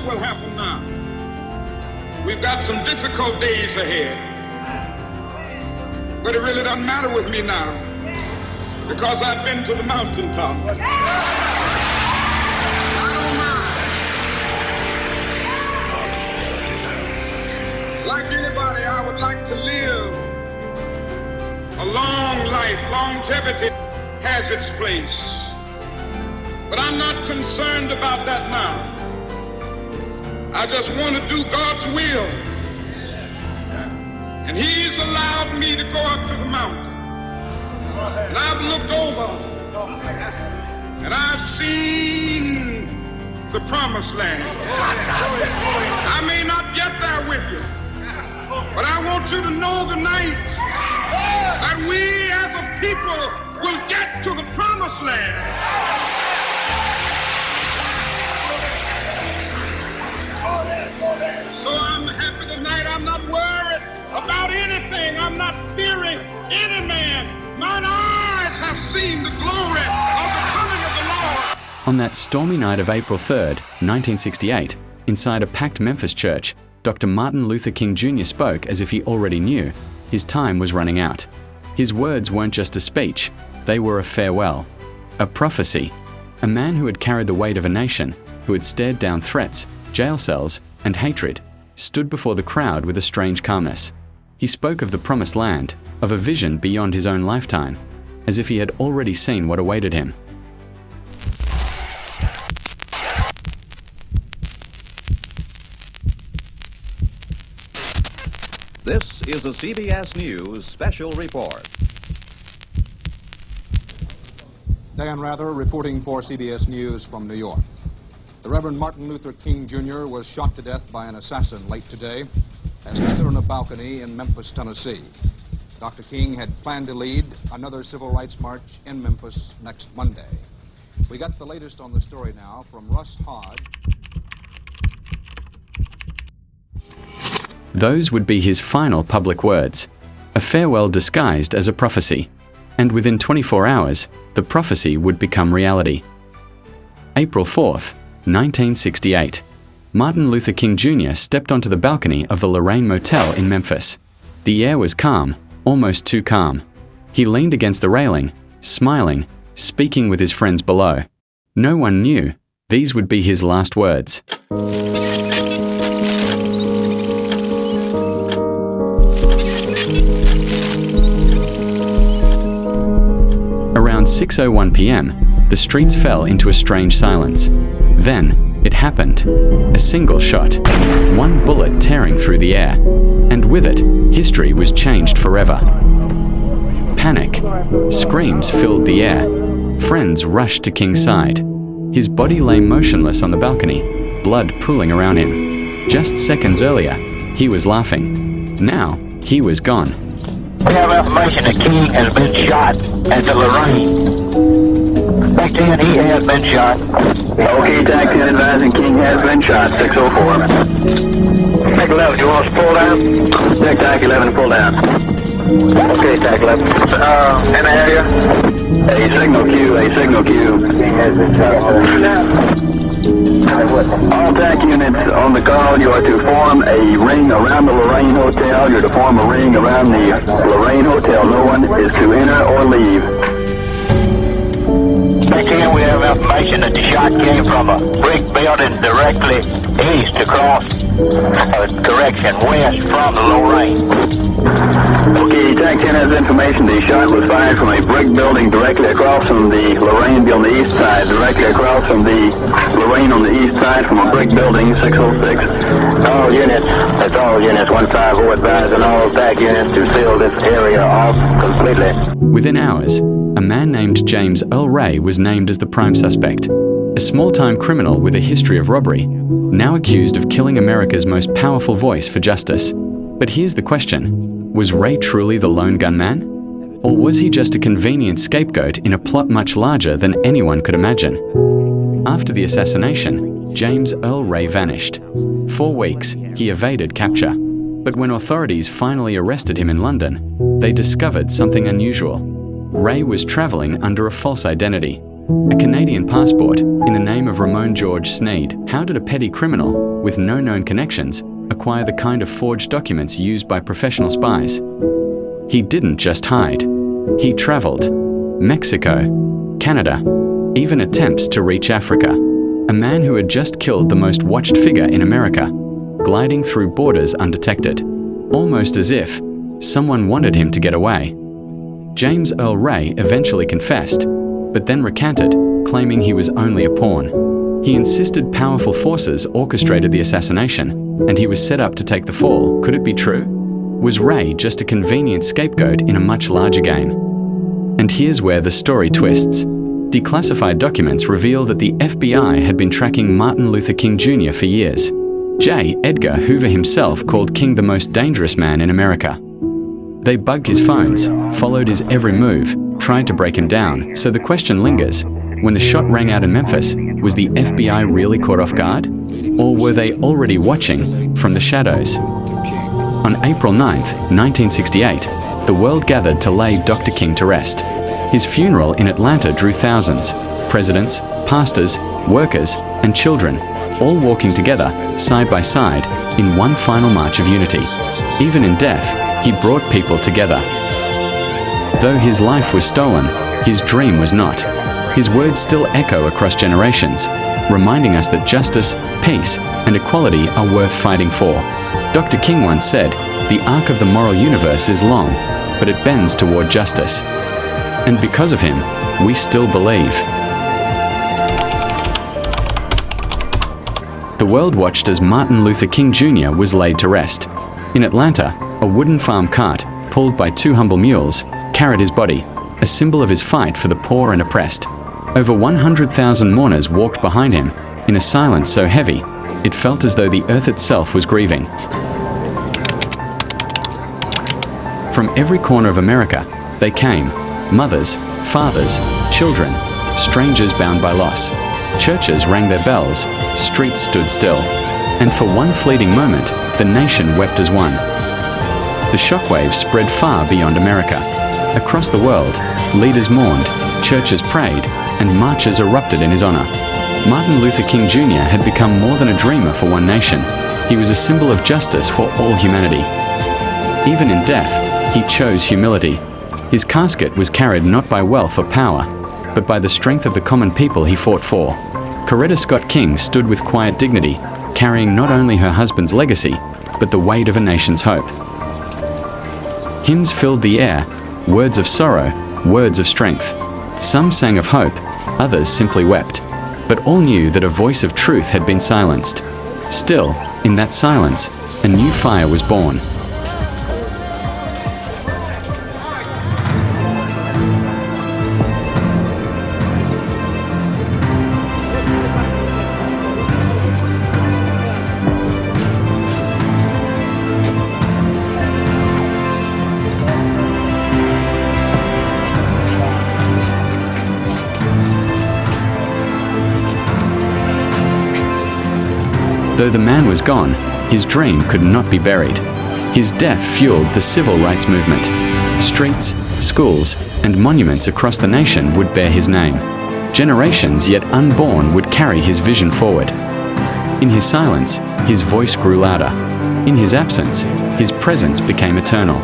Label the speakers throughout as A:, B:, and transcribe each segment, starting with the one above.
A: what will happen now. We've got some difficult days ahead. But it really doesn't matter with me now, because I've been to the mountaintop. I don't mind. Like anybody, I would like to live a long life. Longevity has its place. But I'm not concerned about that now. I just want to do God's will. And He's allowed me to go up to the mountain. And I've looked over and I've seen the promised land. I may not get there with you, but I want you to know tonight that we as a people will get to the promised land. So I'm happy tonight. I'm not worried about anything. I'm not fearing any man. Mine eyes have seen the glory of the coming of the Lord.
B: On that stormy night of April 3rd, 1968, inside a packed Memphis church, Dr. Martin Luther King Jr. spoke as if he already knew his time was running out. His words weren't just a speech, they were a farewell, a prophecy. A man who had carried the weight of a nation, who had stared down threats, jail cells, and hatred, stood before the crowd with a strange calmness. He spoke of the promised land, of a vision beyond his own lifetime, as if he had already seen what awaited him.
C: This is a CBS News special report.
D: Dan Rather reporting for CBS News from New York. The Reverend Martin Luther King Jr. was shot to death by an assassin late today as he stood on a balcony in Memphis, Tennessee. Dr. King had planned to lead another civil rights march in Memphis next Monday. We got the latest on the story now from Russ Hodge.
B: Those would be his final public words, a farewell disguised as a prophecy. And within 24 hours, the prophecy would become reality. April 4th, 1968. Martin Luther King Jr. stepped onto the balcony of the Lorraine Motel in Memphis. The air was calm, almost too calm. He leaned against the railing, smiling, speaking with his friends below. No one knew these would be his last words. Around 6:01 p.m., the streets fell into a strange silence. Then, it happened. A single shot, one bullet tearing through the air, and with it, history was changed forever. Panic, screams filled the air. Friends rushed to King's side. His body lay motionless on the balcony, blood pooling around him. Just seconds earlier, he was laughing. Now, he was gone.
E: We have information that King has been shot at the Lorraine. Back then, he has been shot. Okay, TAC 10 advising King has been shot, 604. TAC 11, you want us to pull down? TAC 11, pull down. Okay, TAC 11. In the area? A signal Q. King has been shot. All TAC units on the call, you are to form a ring around the Lorraine Hotel. You're to form a ring around the Lorraine Hotel. No one is to enter or leave. Back here we have information that the shot came from a brick building directly east across, west from the Lorraine. Okay, TAC 10 has information the shot was fired from a brick building directly across from the Lorraine on the east side, directly across from the Lorraine on the east side from a brick building, 606. All units, that's all units, 150 advising all TAC units to seal this area off completely.
B: Within hours, a man named James Earl Ray was named as the prime suspect, a small-time criminal with a history of robbery, now accused of killing America's most powerful voice for justice. But here's the question. Was Ray truly the lone gunman? Or was he just a convenient scapegoat in a plot much larger than anyone could imagine? After the assassination, James Earl Ray vanished. 4 weeks, he evaded capture. But when authorities finally arrested him in London, they discovered something unusual. Ray was traveling under a false identity. A Canadian passport in the name of Ramon George Sneed. How did a petty criminal with no known connections acquire the kind of forged documents used by professional spies? He didn't just hide. He traveled. Mexico, Canada, even attempts to reach Africa. A man who had just killed the most watched figure in America, gliding through borders undetected, almost as if someone wanted him to get away. James Earl Ray eventually confessed, but then recanted, claiming he was only a pawn. He insisted powerful forces orchestrated the assassination, and he was set up to take the fall. Could it be true? Was Ray just a convenient scapegoat in a much larger game? And here's where the story twists. Declassified documents reveal that the FBI had been tracking Martin Luther King Jr. for years. J. Edgar Hoover himself called King the most dangerous man in America. They bugged his phones, followed his every move, tried to break him down, so the question lingers. When the shot rang out in Memphis, was the FBI really caught off guard? Or were they already watching from the shadows? On April 9th, 1968, the world gathered to lay Dr. King to rest. His funeral in Atlanta drew thousands, presidents, pastors, workers, and children, all walking together, side by side, in one final march of unity. Even in death, he brought people together. Though his life was stolen, his dream was not. His words still echo across generations, reminding us that justice, peace, and equality are worth fighting for. Dr. King once said, "The arc of the moral universe is long, but it bends toward justice." And because of him, we still believe. The world watched as Martin Luther King Jr. was laid to rest. In Atlanta, a wooden farm cart, pulled by two humble mules, carried his body, a symbol of his fight for the poor and oppressed. Over 100,000 mourners walked behind him, in a silence so heavy, it felt as though the earth itself was grieving. From every corner of America, they came, mothers, fathers, children, strangers bound by loss. Churches rang their bells, streets stood still, and for one fleeting moment, the nation wept as one. The shockwave spread far beyond America. Across the world, leaders mourned, churches prayed, and marches erupted in his honor. Martin Luther King Jr. had become more than a dreamer for one nation. He was a symbol of justice for all humanity. Even in death, he chose humility. His casket was carried not by wealth or power, but by the strength of the common people he fought for. Coretta Scott King stood with quiet dignity, carrying not only her husband's legacy, but the weight of a nation's hope. Hymns filled the air, words of sorrow, words of strength. Some sang of hope, others simply wept, but all knew that a voice of truth had been silenced. Still, in that silence, a new fire was born. Though the man was gone, his dream could not be buried. His death fueled the civil rights movement. Streets, schools, and monuments across the nation would bear his name. Generations yet unborn would carry his vision forward. In his silence, his voice grew louder. In his absence, his presence became eternal.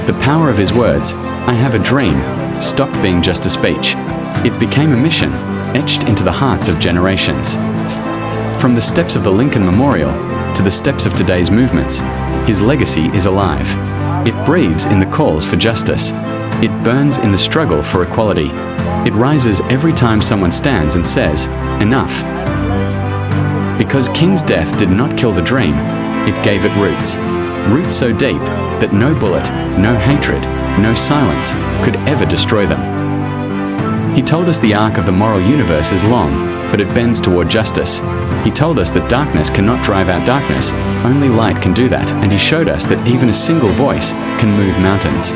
B: The power of his words, "I have a dream," stopped being just a speech. It became a mission, etched into the hearts of generations. From the steps of the Lincoln Memorial to the steps of today's movements, his legacy is alive. It breathes in the calls for justice. It burns in the struggle for equality. It rises every time someone stands and says, "Enough." Because King's death did not kill the dream, it gave it roots. Roots so deep that no bullet, no hatred, no silence could ever destroy them. He told us the arc of the moral universe is long, but it bends toward justice. He told us that darkness cannot drive out darkness, only light can do that, and he showed us that even a single voice can move mountains.